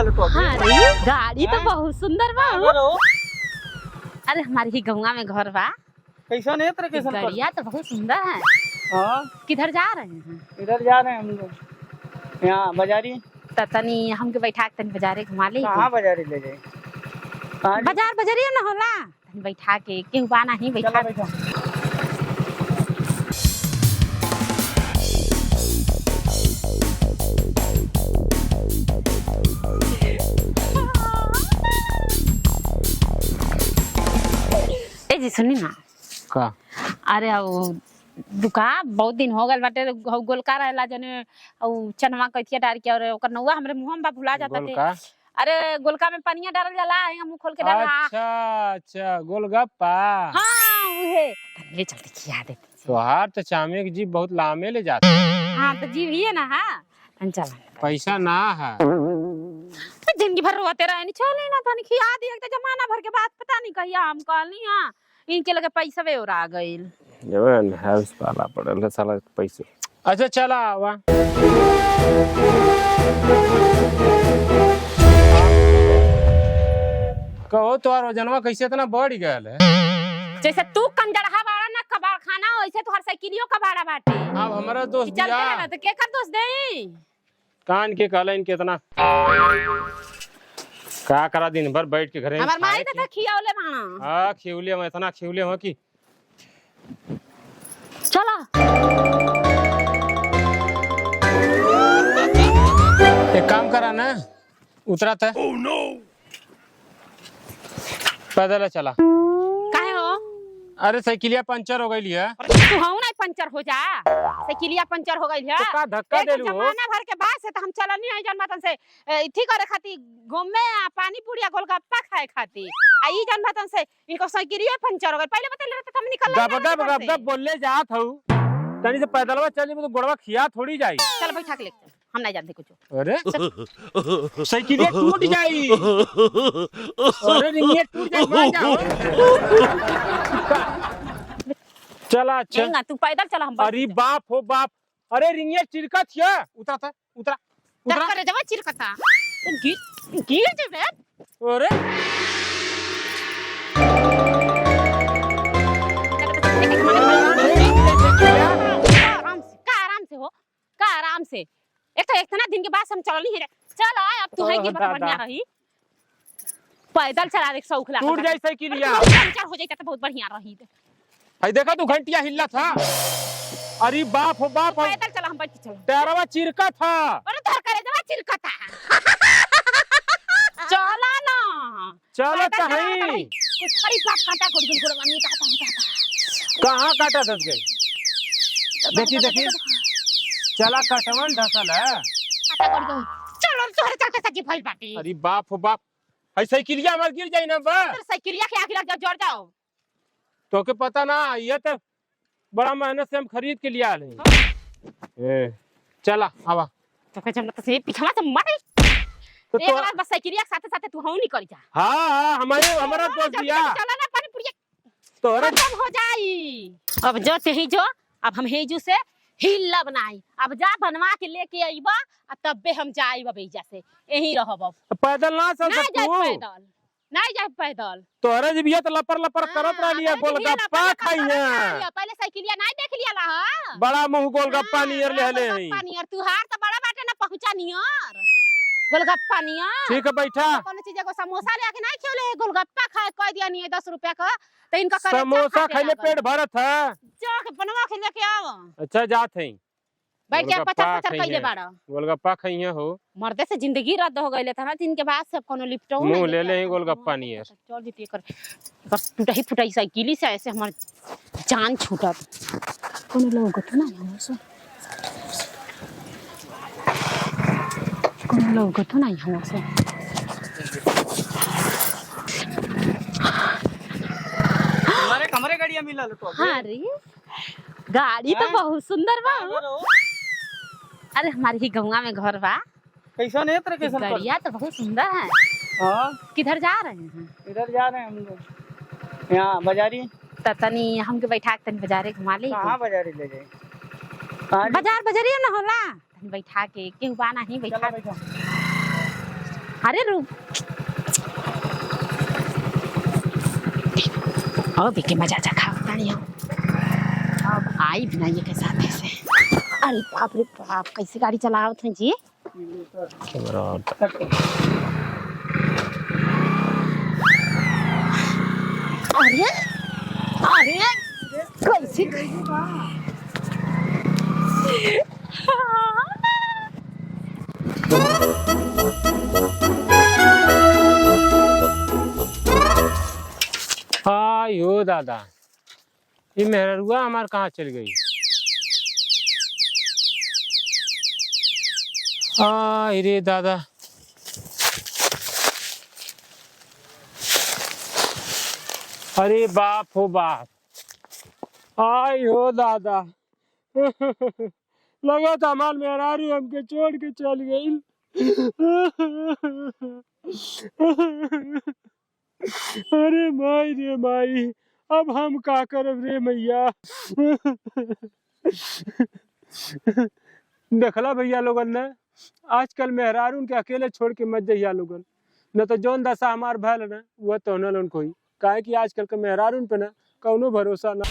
मिला तो हाँ रे, गाड़ी तो बहुत सुंदर बा। अरे हमारे ही गंगा में घर बा। कैसा नहीं तेरे कैसा गाड़िया तो बहुत सुंदर है। हाँ किधर जा रहे हैं? इधर जा रहे हैं हम लोग यहाँ बाजारी। तनी हमके बैठा के तनी बाजारे घुमा ले। कहाँ बाजारी ले जाए? बाजार बाजारी ना होला, तनी बैठा के केहू बाना ही बैठा। ए जी सुनी ना का? अरे वो दुकान बहुत दिन हो गल बाटे। गोलका रहला जने औ चनवा कथिया डाल के और ओकर नौवा हमरे मुंह में भुला जाता थे। अरे गोलका में पनिया डालल जाला, हम मुंह खोल के डाला। अच्छा अच्छा, गोलगप्पा। हां उहे ले चलते खिया देते। तोहार तो चामे के जीभ बहुत लामे ले जाते। हां तो जीभ ही है ना। हां चल पैसा ना है तो जिंदगी भर रोते रहे नहीं चले ना तनी खिया दिए। तो जमाना भर के बात पता नहीं कहिया हम कहनी। हां इनके लगे पैसा वे और आ गइल। जवान हाउस पाला पड़ल है साला पैसे। अच्छा चला आवा। कहो तोहार वजनवा कैसे इतना बढ़ गया है? जैसे तू कंजरहा बाड़ा ना कबाड़ खाना, वैसे तोहर साइकिलियो कबाड़ा बाटे। अब हमारा दोस्त चल दिया ना तो के कर दोस्त देई कान के कहला इनके इतना का करा दिन भर बैठ के घरे। हमार माई तो खियावले माना। हां खिउले में इतना खिउले हो कि चला एक काम करा ना, उतरा था। oh, no! पैदल चला। काहे हो? अरे साइकिलिया पंचर हो गई है। तू हूं ना पंचर हो जा। साइकिलिया पंचर हो गई है तो का धक्का देलू हो? जमाना भर के बाद से तो हम चलनी है जनमतन से इथी करे खाती घूमे पानी पूरी गोलगप्पा खाए खाती। आ ई जनमतन से इनको साइकिलिया पंचर हो गई। पहले बता ले तो हम निकल गब गब बोलले जात हूं। तनी से पैदलवा चल जेबो तो गोड़वा खिया थोड़ी जाई। चल बैठा के ले चल, हम नहीं जानते कुछ। अरे साइकिलिया टूट जाई। अरे रिंगे टूट जाई मान जाओ। चला अच्छा नहीं तू पैदल चला हम। अरे बाप हो बाप। अरे रिंगे चिरका थिया। उतरा था उतरा उतरा करे जवा चिरकता गिर गिर जेबे। अरे आराम से एक तो इतना दिन के बाद हम चलनी है। चल आ अब तू है कि बढ़िया रही। पैदल चला रे सौखला टूट जाई साइकिलिया। पंचर हो जाता तो बहुत बढ़िया रही। भाई देखा तू घंटिया हिल्ला था। अरे बाप हो बाप। पैदल चला हम बैठ के चल। टायरवा चिरका था। अरे धर करे जवा चिरकता। चला ना चलो कहीं कुछ करी बात काटा गुड़ गुड़ मम्मी काटा। कहां काटा दस गई? देखी देखी चला कटवन धसल है। काटा गुड़ चलो तोहरे चलते सजी फैल बाटी। अरे बाप हो बाप। ऐ साइकिलिया मर गिर जाई ना बा। साइकिलिया के आगे लग जोड़ जाओ। तो के पता ना ये तो बड़ा मेहनत से हम खरीद के लिया ले। ए चला आवा। तो के जब से पिछवा से मर तो एक बार बस साइकिलिया के साथे तू हूं नहीं कर जा। हां हमारा दोस्त दिया। चला ना पानी पूरी तोरा खत्म हो जाई। अब जो ते जो अब हम हेजू से हिल्ला बनाई। अब जा बनवा के लेके आईबा तबे हम जाई बेजा से यही रहब। अब पैदल ना चल नहीं सकतू। जाए पैदल नहीं जाए पैदल। तोरा जब ये तो लपर लपर करत रहलिया गोलगप्पा खाइया। पहले साइकिलिया नहीं देख लिया ला। बड़ा मुंह गोलगप्पा नियर ले हले हई। गोलगप्पा नियर तू हार तो बड़ा बाटे ना पहुंचा नियर। गोलगप्पा नियर ठीक है बैठा। कौन चीज को समोसा ले आके नहीं खेले गोलगप्पा खाए कह दिया नहीं 10 रुपया का तो इनका समोसा खाइले पेट भरत है। जाके बनवा के लेके आओ। अच्छा जात हई बैठ के पचर पचर कइले बाड़ा। गोलगप्पा खइया हो। मर्दे से जिंदगी रद्द हो गइले था ना जिनके बाद सब कोनो लिफ्ट हो मुंह ले ले गोलगप्पा नियर। चल जीती कर बस टूटही फुटाई साइकिल से ऐसे हमार जान छूटत। कोनो लोग गत ना हो सो कोनो लोग गत ना हो सो। हमारे कमरे गाड़ियां मिला तो। हां रे गाड़ी तो बहुत सुंदर बा। अरे हमारे ही गंगा में घर बा। कैसा नहीं तेरे कैसा? गाड़िया तो बहुत सुंदर है। हाँ किधर जा रहे हैं? इधर जा रहे हैं हम लोग यहाँ बाजारी। तनी हमके बैठा के तनी बाजारे घुमा ले। कहाँ बाजारी ले जाए? बाजार बाजारी ना होला तनी बैठा के केहू बाना ही बैठा। अरे रुक अब के मजा चखा तानी हो अब आई बिना ये के साथ ऐसे। अरे बाप रे बाप कैसे गाड़ी चलावत हैं जी। अरे अरे कैसे आयो दादा ये मेहरुआ हमार कहाँ चल गई। रे दादा अरे बाप हो बाप आयो दादा लगा था हमार मेहरारू हमके छोड़ के चल गई। अरे माई रे माई अब हम का करब रे मैया। देखला भैया लोगन ने आजकल मेहरारू के अकेले छोड़ के मत जइया लोगन, न तो जौन दशा हमार भैल ना वह तो न कोई काहे कि आजकल के मेहरारू पे ना कौनो भरोसा ना।